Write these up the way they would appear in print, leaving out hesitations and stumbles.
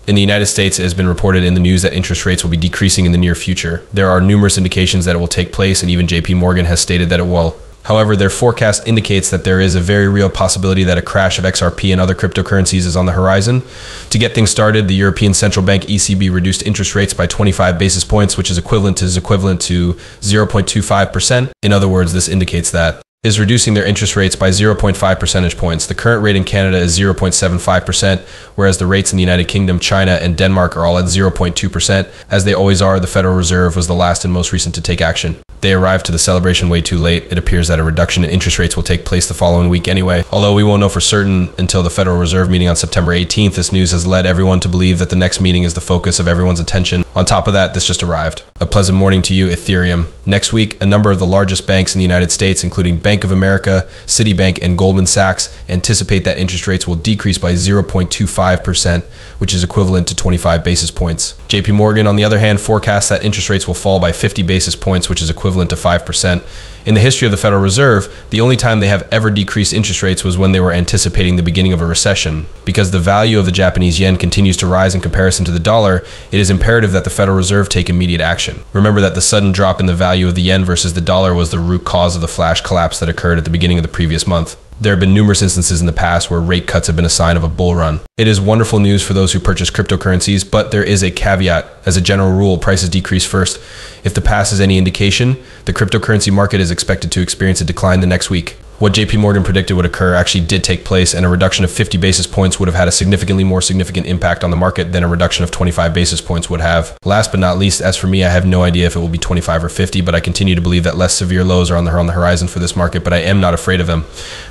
In the United States, it has been reported in the news that interest rates will be decreasing in the near future. There are numerous indications that it will take place, and even JP Morgan has stated that it will. However, their forecast indicates that there is a very real possibility that a crash of XRP and other cryptocurrencies is on the horizon. To get things started, the European Central Bank ECB reduced interest rates by 25 basis points, which is equivalent to 0.25%. In other words, this indicates that is reducing their interest rates by 0.5 percentage points. The current rate in Canada is 0.75%, whereas the rates in the United Kingdom, China, and Denmark are all at 0.2%. As they always are, the Federal Reserve was the last and most recent to take action. They arrived to the celebration way too late. It appears that a reduction in interest rates will take place the following week anyway. Although we won't know for certain until the Federal Reserve meeting on September 18th, this news has led everyone to believe that the next meeting is the focus of everyone's attention. On top of that, this just arrived. A pleasant morning to you, Ethereum. Next week, a number of the largest banks in the United States, including Bank of America, Citibank, and Goldman Sachs, anticipate that interest rates will decrease by 0.25%, which is equivalent to 25 basis points. JP Morgan, on the other hand, forecasts that interest rates will fall by 50 basis points, which is equivalent to 5%. In the history of the Federal Reserve, the only time they have ever decreased interest rates was when they were anticipating the beginning of a recession. Because the value of the Japanese yen continues to rise in comparison to the dollar, it is imperative that the Federal Reserve take immediate action. Remember that the sudden drop in the value of the yen versus the dollar was the root cause of the flash collapse that occurred at the beginning of the previous month. There have been numerous instances in the past where rate cuts have been a sign of a bull run. It is wonderful news for those who purchase cryptocurrencies, but there is a caveat. As a general rule, prices decrease first. If the past is any indication, the cryptocurrency market is expected to experience a decline the next week. What JP Morgan predicted would occur actually did take place, and a reduction of 50 basis points would have had a significantly more significant impact on the market than a reduction of 25 basis points would have. Last but not least, as for me, I have no idea if it will be 25 or 50, but I continue to believe that less severe lows are on the horizon for this market, but I am not afraid of them.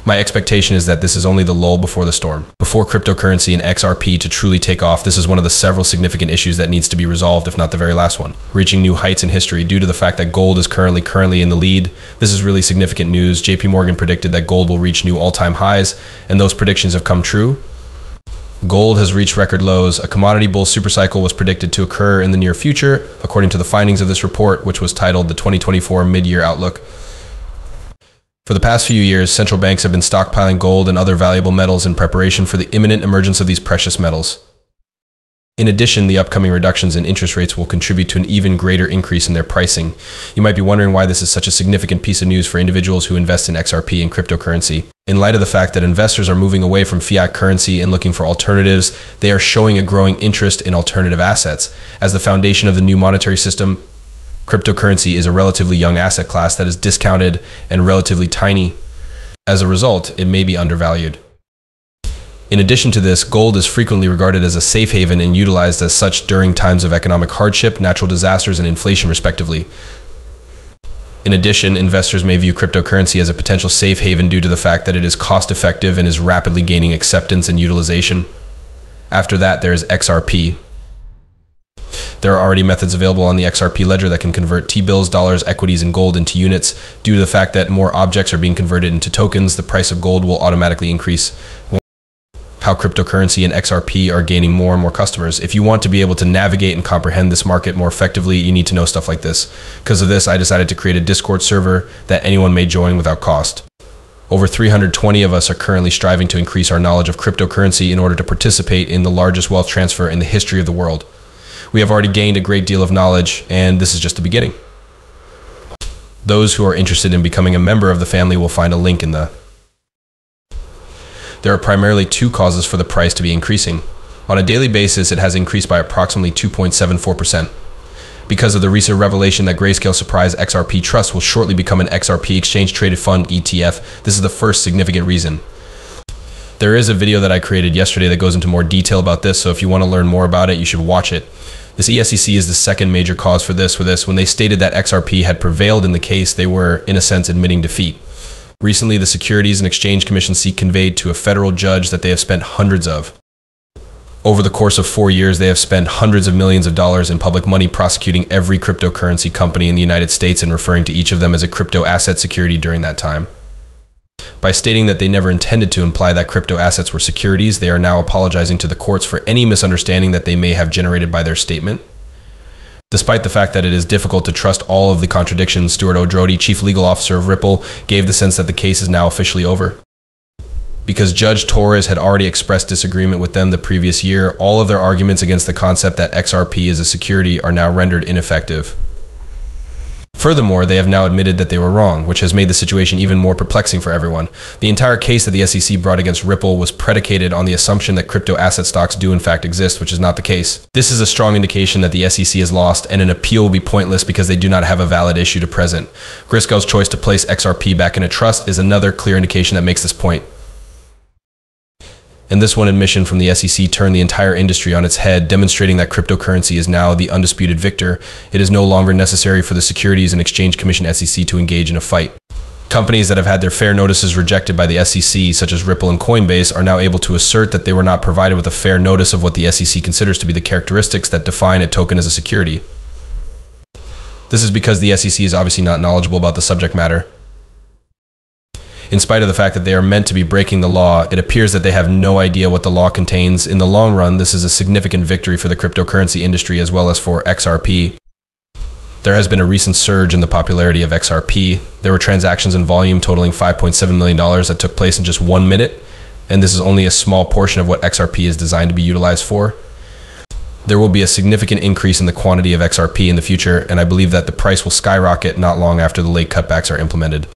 My expectation is that this is only the lull before the storm. Before cryptocurrency and XRP to truly take off, this is one of the several significant issues that needs to be resolved, if not the very last one. Reaching new heights in history due to the fact that gold is currently in the lead. This is really significant news. JP Morgan predicted that gold will reach new all-time highs, and those predictions have come true. Gold has reached record lows. A commodity bull supercycle was predicted to occur in the near future, according to the findings of this report, which was titled the 2024 Mid-Year Outlook. For the past few years, central banks have been stockpiling gold and other valuable metals in preparation for the imminent emergence of these precious metals. In addition, the upcoming reductions in interest rates will contribute to an even greater increase in their pricing. You might be wondering why this is such a significant piece of news for individuals who invest in XRP and cryptocurrency. In light of the fact that investors are moving away from fiat currency and looking for alternatives, they are showing a growing interest in alternative assets. As the foundation of the new monetary system, cryptocurrency is a relatively young asset class that is discounted and relatively tiny. As a result, it may be undervalued. In addition to this, gold is frequently regarded as a safe haven and utilized as such during times of economic hardship, natural disasters, and inflation, respectively. In addition, investors may view cryptocurrency as a potential safe haven due to the fact that it is cost-effective and is rapidly gaining acceptance and utilization. After that, there is XRP. There are already methods available on the XRP ledger that can convert T-bills, dollars, equities, and gold into units. Due to the fact that more objects are being converted into tokens, the price of gold will automatically increase. How cryptocurrency and XRP are gaining more and more customers. If you want to be able to navigate and comprehend this market more effectively, you need to know stuff like this. Because of this, I decided to create a Discord server that anyone may join without cost. Over 320 of us are currently striving to increase our knowledge of cryptocurrency in order to participate in the largest wealth transfer in the history of the world. We have already gained a great deal of knowledge, and this is just the beginning. Those who are interested in becoming a member of the family will find a link in the... There are primarily two causes for the price to be increasing. On a daily basis, it has increased by approximately 2.74%. Because of the recent revelation that Grayscale Surprise XRP Trust will shortly become an XRP Exchange Traded Fund ETF, this is the first significant reason. There is a video that I created yesterday that goes into more detail about this, so if you want to learn more about it, you should watch it. This ESEC is the second major cause for this. When they stated that XRP had prevailed in the case, they were, in a sense, admitting defeat. Recently, the Securities and Exchange Commission conveyed to a federal judge that they have spent hundreds of. Over the course of 4 years, they have spent hundreds of millions of dollars in public money prosecuting every cryptocurrency company in the United States and referring to each of them as a crypto asset security during that time. By stating that they never intended to imply that crypto assets were securities, they are now apologizing to the courts for any misunderstanding that they may have generated by their statement. Despite the fact that it is difficult to trust all of the contradictions, Stuart O'Drody, Chief Legal Officer of Ripple, gave the sense that the case is now officially over. Because Judge Torres had already expressed disagreement with them the previous year, all of their arguments against the concept that XRP is a security are now rendered ineffective. Furthermore, they have now admitted that they were wrong, which has made the situation even more perplexing for everyone. The entire case that the SEC brought against Ripple was predicated on the assumption that crypto asset stocks do in fact exist, which is not the case. This is a strong indication that the SEC has lost, and an appeal will be pointless because they do not have a valid issue to present. Grisco's choice to place XRP back in a trust is another clear indication that makes this point. And this one admission from the SEC turned the entire industry on its head, demonstrating that cryptocurrency is now the undisputed victor. It is no longer necessary for the Securities and Exchange Commission SEC to engage in a fight. Companies that have had their fair notices rejected by the SEC, such as Ripple and Coinbase, are now able to assert that they were not provided with a fair notice of what the SEC considers to be the characteristics that define a token as a security. This is because the SEC is obviously not knowledgeable about the subject matter. In spite of the fact that they are meant to be breaking the law, it appears that they have no idea what the law contains. In the long run, this is a significant victory for the cryptocurrency industry as well as for XRP. There has been a recent surge in the popularity of XRP. There were transactions in volume totaling $5.7 million that took place in just 1 minute, and this is only a small portion of what XRP is designed to be utilized for. There will be a significant increase in the quantity of XRP in the future, and I believe that the price will skyrocket not long after the late cutbacks are implemented.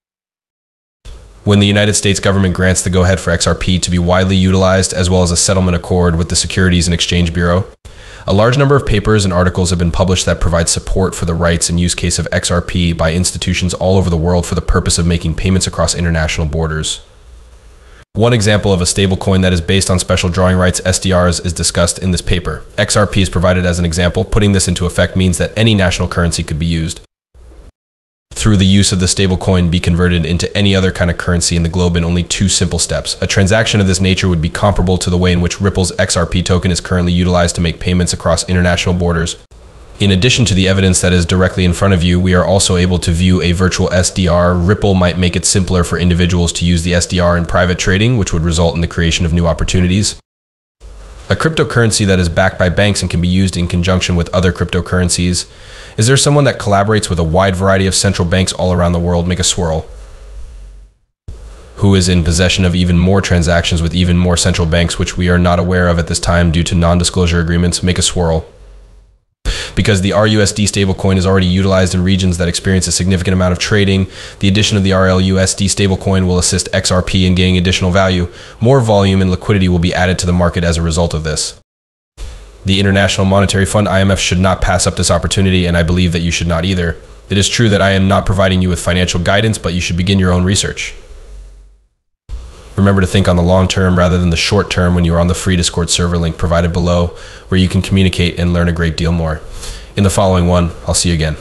When the United States government grants the go-ahead for XRP to be widely utilized, as well as a settlement accord with the Securities and Exchange Bureau, a large number of papers and articles have been published that provide support for the rights and use case of XRP by institutions all over the world for the purpose of making payments across international borders. One example of a stablecoin that is based on special drawing rights, SDRs, is discussed in this paper. XRP is provided as an example. Putting this into effect means that any national currency could be used. Through the use of the stablecoin, be converted into any other kind of currency in the globe in only 2 simple steps. A transaction of this nature would be comparable to the way in which Ripple's XRP token is currently utilized to make payments across international borders. In addition to the evidence that is directly in front of you, we are also able to view a virtual SDR. Ripple might make it simpler for individuals to use the SDR in private trading, which would result in the creation of new opportunities. A cryptocurrency that is backed by banks and can be used in conjunction with other cryptocurrencies. Is there someone that collaborates with a wide variety of central banks all around the world? Make a swirl. Who is in possession of even more transactions with even more central banks, which we are not aware of at this time due to non-disclosure agreements? Make a swirl. Because the RUSD stablecoin is already utilized in regions that experience a significant amount of trading, the addition of the RLUSD stablecoin will assist XRP in gaining additional value. More volume and liquidity will be added to the market as a result of this. The International Monetary Fund, IMF, should not pass up this opportunity, and I believe that you should not either. It is true that I am not providing you with financial guidance, but you should begin your own research. Remember to think on the long term rather than the short term when you are on the free Discord server link provided below, where you can communicate and learn a great deal more. In the following one, I'll see you again.